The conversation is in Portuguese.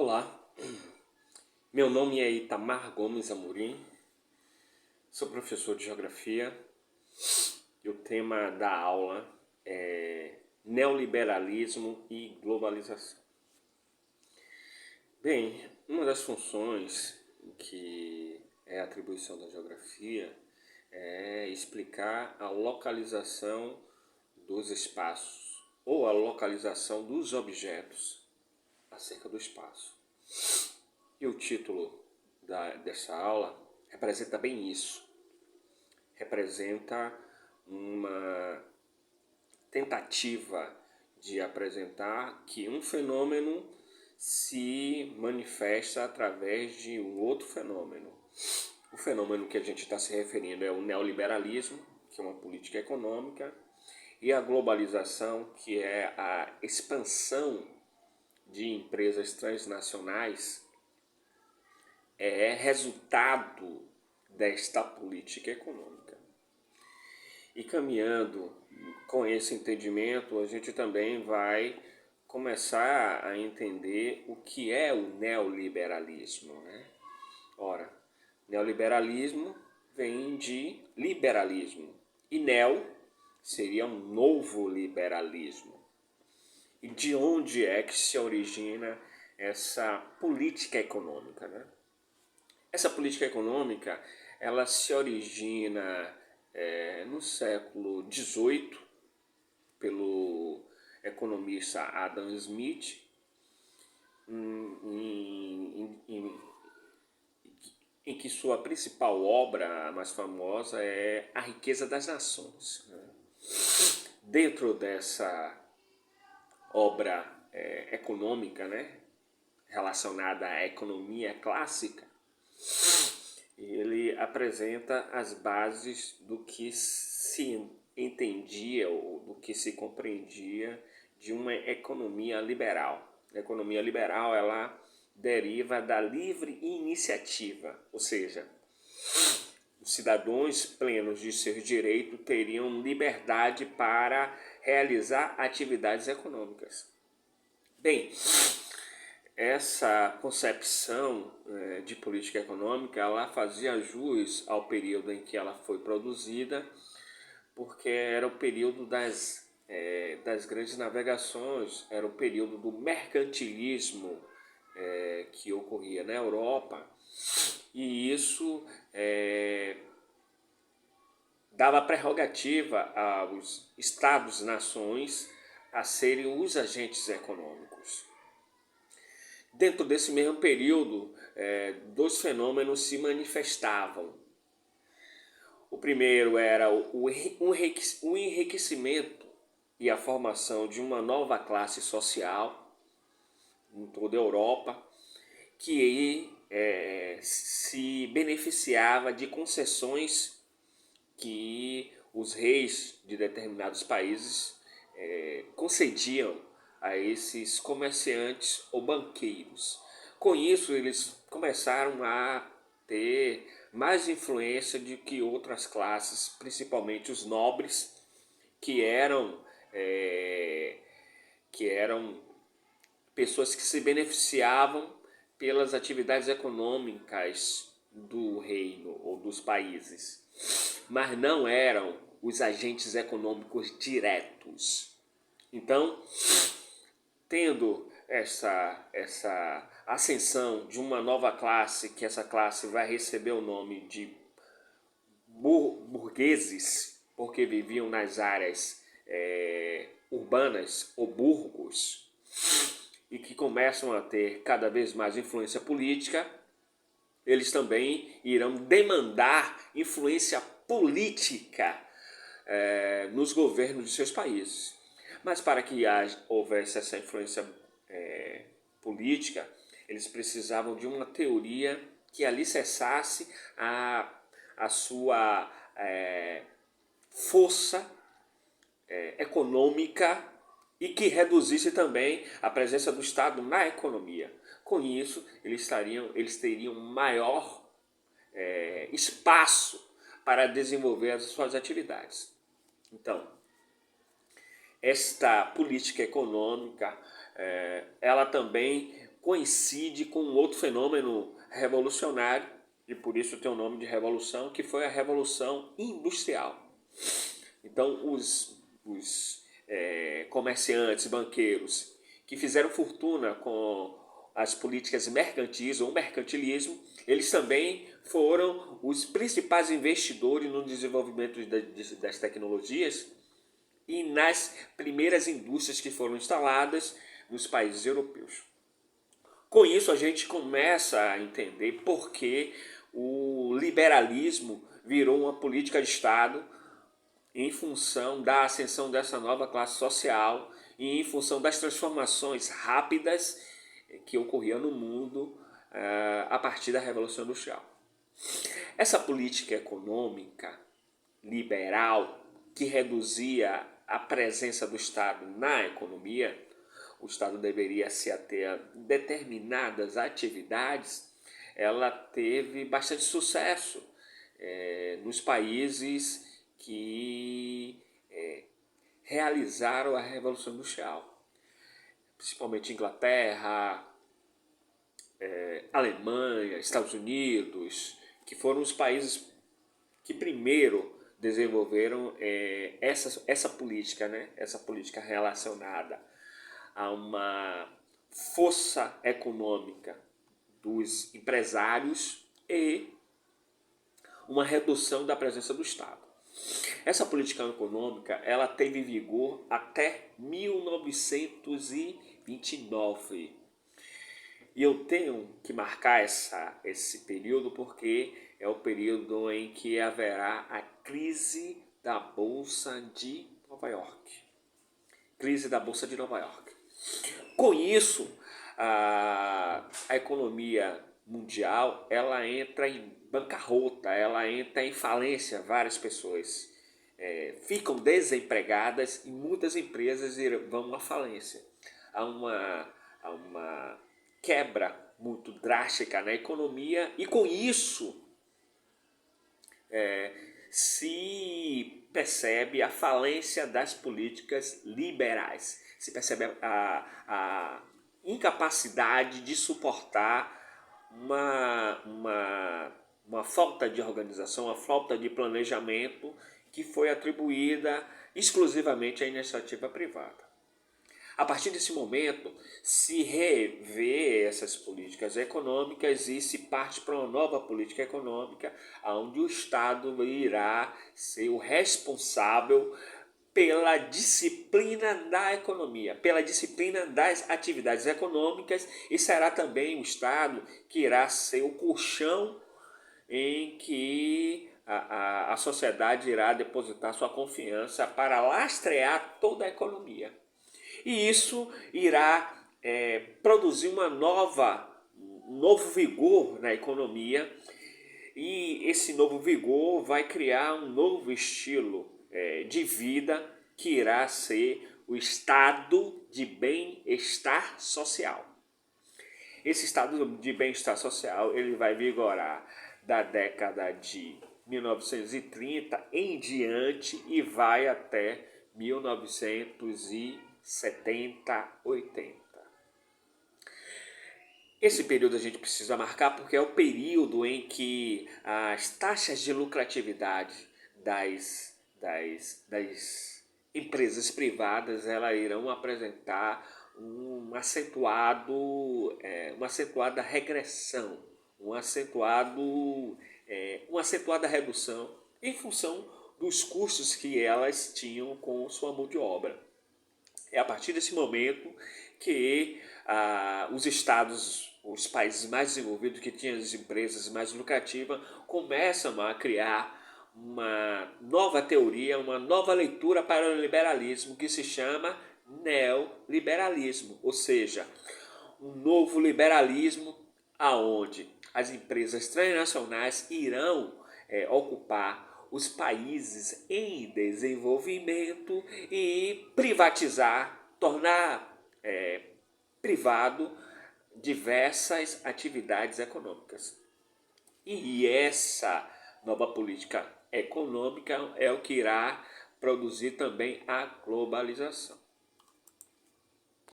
Olá, meu nome é Itamar Gomes Amorim, sou professor de Geografia e o tema da aula é Neoliberalismo e Globalização. Bem, uma das funções que é a atribuição da geografia é explicar a localização dos espaços ou a localização dos objetos acerca do espaço. E o título dessa aula representa bem isso. Representa uma tentativa de apresentar que um fenômeno se manifesta através de um outro fenômeno. O fenômeno que a gente está se referindo é o neoliberalismo, que é uma política econômica, e a globalização, que é a expansão de empresas transnacionais, é resultado desta política econômica. E caminhando com esse entendimento, a gente também vai começar a entender o que é o neoliberalismo, né? Ora, neoliberalismo vem de liberalismo, e neo seria um novo liberalismo. E de onde é que se origina essa política econômica, né? Essa política econômica, ela se origina no século XVIII pelo economista Adam Smith, em que sua principal obra, a mais famosa, é A Riqueza das Nações. Dentro dessa obra econômica, né, relacionada à economia clássica, ele apresenta as bases do que se entendia ou do que se compreendia de uma economia liberal. A economia liberal, ela deriva da livre iniciativa, ou seja, os cidadãos plenos de seus direitos teriam liberdade para realizar atividades econômicas. Bem, essa concepção de política econômica, ela fazia jus ao período em que ela foi produzida, porque era o período das grandes navegações, era o período do mercantilismo que ocorria na Europa, e isso dava prerrogativa aos Estados-nações a serem os agentes econômicos. Dentro desse mesmo período, dois fenômenos se manifestavam. O primeiro era o enriquecimento e a formação de uma nova classe social em toda a Europa, que se beneficiava de concessões que os reis de determinados países concediam a esses comerciantes ou banqueiros. Com isso, eles começaram a ter mais influência do que outras classes, principalmente os nobres, que eram pessoas que se beneficiavam pelas atividades econômicas do reino ou dos países, mas não eram os agentes econômicos diretos. Então, tendo essa ascensão de uma nova classe, que essa classe vai receber o nome de burgueses, porque viviam nas áreas urbanas ou burgos, e que começam a ter cada vez mais influência política, eles também irão demandar influência política nos governos de seus países. Mas para que houvesse essa influência política, eles precisavam de uma teoria que alicerçasse a sua força econômica e que reduzisse também a presença do Estado na economia. Com isso, eles teriam maior espaço para desenvolver as suas atividades. Então, esta política econômica, ela também coincide com outro fenômeno revolucionário, e por isso tem o nome de revolução, que foi a Revolução Industrial. Então, os comerciantes, banqueiros, que fizeram fortuna com as políticas mercantis ou mercantilismo, eles também foram os principais investidores no desenvolvimento das tecnologias e nas primeiras indústrias que foram instaladas nos países europeus. Com isso, a gente começa a entender por que o liberalismo virou uma política de Estado em função da ascensão dessa nova classe social e em função das transformações rápidas que ocorriam no mundo a partir da Revolução Industrial. Essa política econômica liberal que reduzia a presença do Estado na economia, o Estado deveria se ater a determinadas atividades, ela teve bastante sucesso nos países que realizaram a Revolução Industrial, principalmente Inglaterra, Alemanha, Estados Unidos, que foram os países que primeiro desenvolveram essa política, né? Essa política relacionada a uma força econômica dos empresários e uma redução da presença do Estado. Essa política econômica ela teve vigor até 1929. E eu tenho que marcar esse período porque é o período em que haverá a crise da Bolsa de Nova York. Crise da Bolsa de Nova York. Com isso, a economia mundial ela entra em bancarrota, ela entra em falência. Várias pessoas ficam desempregadas e muitas empresas vão à falência. Há uma quebra muito drástica na economia e com isso se percebe a falência das políticas liberais, se percebe a incapacidade de suportar uma falta de organização, uma falta de planejamento que foi atribuída exclusivamente à iniciativa privada. A partir desse momento, se revê essas políticas econômicas e se parte para uma nova política econômica, onde o Estado irá ser o responsável pela disciplina da economia, pela disciplina das atividades econômicas, e será também o Estado que irá ser o colchão em que a sociedade irá depositar sua confiança para lastrear toda a economia. E isso irá produzir um novo vigor na economia, e esse novo vigor vai criar um novo estilo de vida que irá ser o estado de bem-estar social. Esse estado de bem-estar social ele vai vigorar da década de 1930 em diante e vai até 1970, 80. Esse período a gente precisa marcar porque é o período em que as taxas de lucratividade das empresas privadas elas irão apresentar uma acentuada regressão, uma acentuada redução em função dos custos que elas tinham com sua mão de obra. É a partir desse momento que os estados, os países mais desenvolvidos que tinham as empresas mais lucrativas, começam a criar uma nova teoria, uma nova leitura para o liberalismo que se chama neoliberalismo, ou seja, um novo liberalismo aonde as empresas transnacionais irão ocupar os países em desenvolvimento e privatizar, tornar privado diversas atividades econômicas. E essa nova política econômica é o que irá produzir também a globalização.